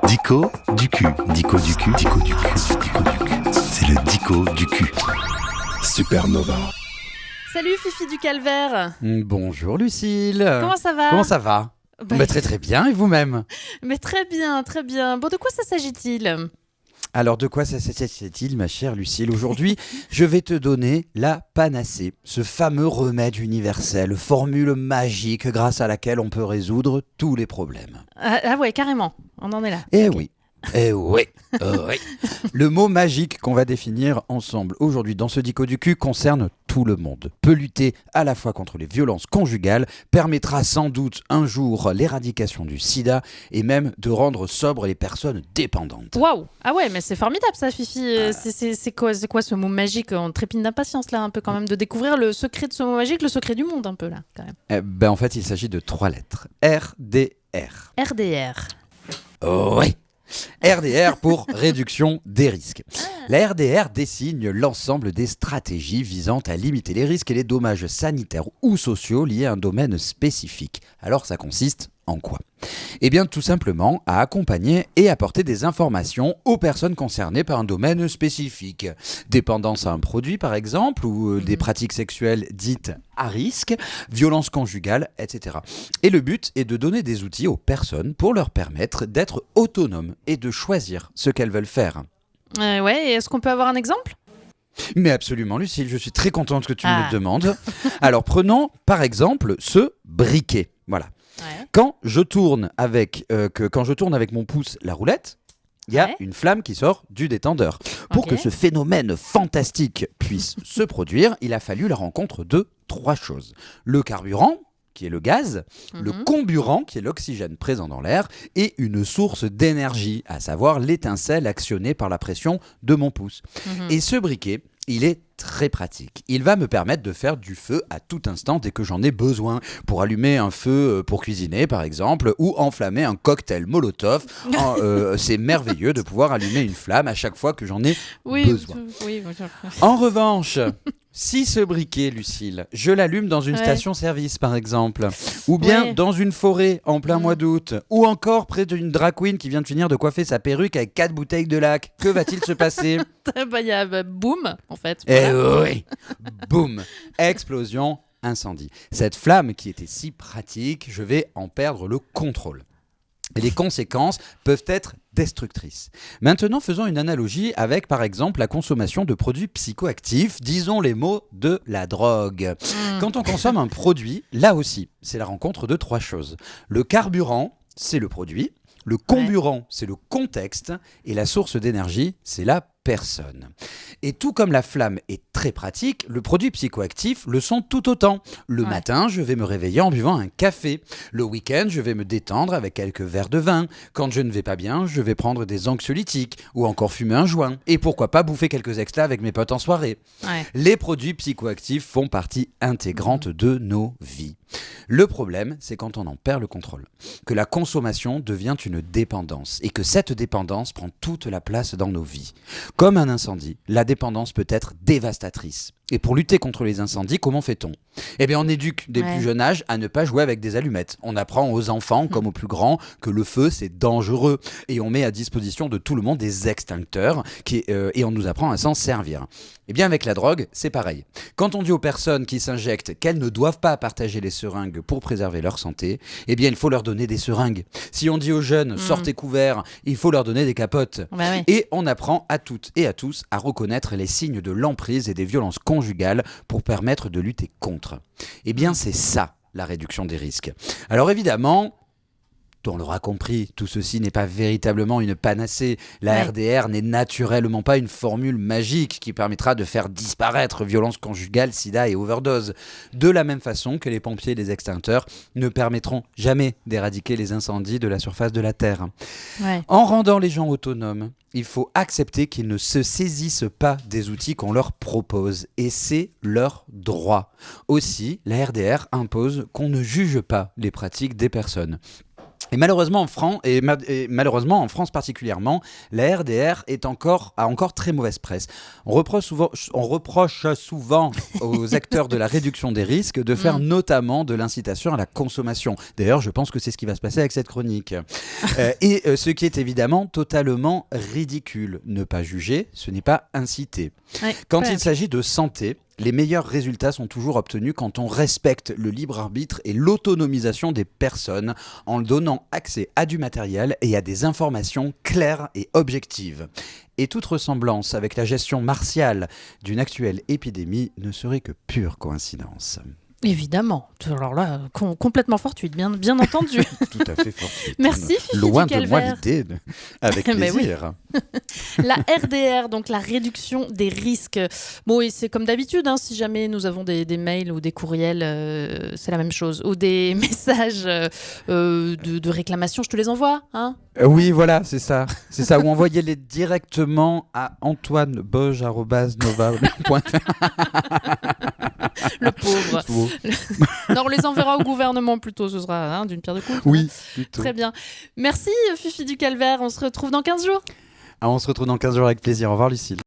Dico du cul. Dico du cul. Dico du cul. Dico du cul. C'est le Dico du cul. Supernova. Salut Fifi du Calvaire. Bonjour Lucille. Comment ça va? Comment ça va? Très très bien, et vous-même? Mais très bien, très bien. Bon, de quoi ça s'agit-il? Alors de quoi ça s'agit-il, ma chère Lucille? Aujourd'hui, je vais te donner la panacée, ce fameux remède universel, formule magique grâce à laquelle on peut résoudre tous les problèmes. Ah ouais, carrément, on en est là. Eh Ok. oui. Eh oui, oui. Le mot magique qu'on va définir ensemble aujourd'hui dans ce Dico du cul concerne tout le monde. Peut lutter à la fois contre les violences conjugales, permettra sans doute un jour l'éradication du sida et même de rendre sobres les personnes dépendantes. Waouh! Ah ouais, mais c'est formidable ça, Fifi. C'est quoi ce mot magique? On trépigne d'impatience là, un peu quand même, de découvrir le secret de ce mot magique, le secret du monde un peu là, quand même. En fait, il s'agit de 3 lettres. RDR. RDR. Oh, oui. RDR pour réduction des risques. La RDR désigne l'ensemble des stratégies visant à limiter les risques et les dommages sanitaires ou sociaux liés à un domaine spécifique. Alors ça consiste en quoi? Eh bien tout simplement à accompagner et apporter des informations aux personnes concernées par un domaine spécifique. Dépendance à un produit par exemple, ou des pratiques sexuelles dites à risque, violence conjugale, etc. Et le but est de donner des outils aux personnes pour leur permettre d'être autonomes et de choisir ce qu'elles veulent faire. Ouais, et est-ce qu'on peut avoir un exemple? Mais absolument Lucille, je suis très contente que tu me le demandes. Alors prenons par exemple ce briquet. Voilà. Ouais. Quand je tourne avec mon pouce la roulette, il y a une flamme qui sort du détendeur. Pour que ce phénomène fantastique puisse se produire, il a fallu la rencontre de 3 choses. Le carburant, qui est le gaz, le comburant, qui est l'oxygène présent dans l'air, et une source d'énergie, à savoir l'étincelle actionnée par la pression de mon pouce. Et ce briquet, il est très pratique. Il va me permettre de faire du feu à tout instant dès que j'en ai besoin, pour allumer un feu pour cuisiner par exemple, ou enflammer un cocktail Molotov. C'est merveilleux de pouvoir allumer une flamme à chaque fois que j'en ai besoin. Oui. En revanche, si ce briquet, Lucille, je l'allume dans une station-service par exemple, ou bien dans une forêt en plein mois d'août, ou encore près d'une drag queen qui vient de finir de coiffer sa perruque avec 4 bouteilles de lac, que va-t-il se passer? Il y a boum, en fait. Eh oui, boum, explosion, incendie. Cette flamme qui était si pratique, je vais en perdre le contrôle. Et les conséquences peuvent être destructrices. Maintenant, faisons une analogie avec, par exemple, la consommation de produits psychoactifs, disons les mots de la drogue. Quand on consomme un produit, là aussi, c'est la rencontre de 3 choses. Le carburant, c'est le produit. Le comburant, c'est le contexte. Et la source d'énergie, c'est la personne. Et tout comme la flamme est très pratique, le produit psychoactif le sont tout autant. Le matin, je vais me réveiller en buvant un café. Le week-end, je vais me détendre avec quelques verres de vin. Quand je ne vais pas bien, je vais prendre des anxiolytiques ou encore fumer un joint. Et pourquoi pas bouffer quelques extras avec mes potes en soirée. Les produits psychoactifs font partie intégrante de nos vies. Le problème, c'est quand on en perd le contrôle, que la consommation devient une dépendance et que cette dépendance prend toute la place dans nos vies. Comme un incendie, la dépendance peut être dévastatrice. Et pour lutter contre les incendies, comment fait-on? Eh bien, on éduque dès le plus jeune âge à ne pas jouer avec des allumettes. On apprend aux enfants, comme aux plus grands, que le feu, c'est dangereux. Et on met à disposition de tout le monde des extincteurs et on nous apprend à s'en servir. Eh bien, avec la drogue, c'est pareil. Quand on dit aux personnes qui s'injectent qu'elles ne doivent pas partager les seringues pour préserver leur santé, eh bien, il faut leur donner des seringues. Si on dit aux jeunes, sortez couverts, il faut leur donner des capotes. Et on apprend à toutes et à tous à reconnaître les signes de l'emprise et des violences conjugales pour permettre de lutter contre. Eh bien, c'est ça, la réduction des risques. Alors évidemment, on l'aura compris, tout ceci n'est pas véritablement une panacée. La RDR n'est naturellement pas une formule magique qui permettra de faire disparaître violence conjugale, sida et overdose. De la même façon que les pompiers et les extincteurs ne permettront jamais d'éradiquer les incendies de la surface de la Terre. En rendant les gens autonomes, il faut accepter qu'ils ne se saisissent pas des outils qu'on leur propose. Et c'est leur droit. Aussi, la RDR impose qu'on ne juge pas les pratiques des personnes. Et malheureusement, malheureusement, en France particulièrement, la RDR a encore très mauvaise presse. On reproche souvent aux acteurs de la réduction des risques de faire notamment de l'incitation à la consommation. D'ailleurs, je pense que c'est ce qui va se passer avec cette chronique. Ce qui est évidemment totalement ridicule. Ne pas juger, ce n'est pas inciter. Ouais, Quand ouais. il s'agit de santé, les meilleurs résultats sont toujours obtenus quand on respecte le libre arbitre et l'autonomisation des personnes en donnant accès à du matériel et à des informations claires et objectives. Et toute ressemblance avec la gestion martiale d'une actuelle épidémie ne serait que pure coïncidence. Évidemment. Alors là, complètement fortuite, bien entendu. Tout à fait fortuite. Merci, Fifi Loin du de moi Calvaire. l'idée, avec Mais oui. plaisir. La RDR, donc la réduction des risques. Bon, et c'est comme d'habitude, hein, si jamais nous avons des mails ou des courriels, c'est la même chose. Ou des messages de réclamation, je te les envoie. Hein. Oui, voilà, c'est ça. C'est ça, ou envoyez-les directement à antoinebeuge@nova.fr. Le pauvre. Non, on les enverra au gouvernement plutôt, ce sera d'une pierre deux coups. Oui, plutôt. Très bien. Merci, Fifi du Calvaire. On se retrouve dans 15 jours. On se retrouve dans 15 jours avec plaisir. Au revoir, Lucille.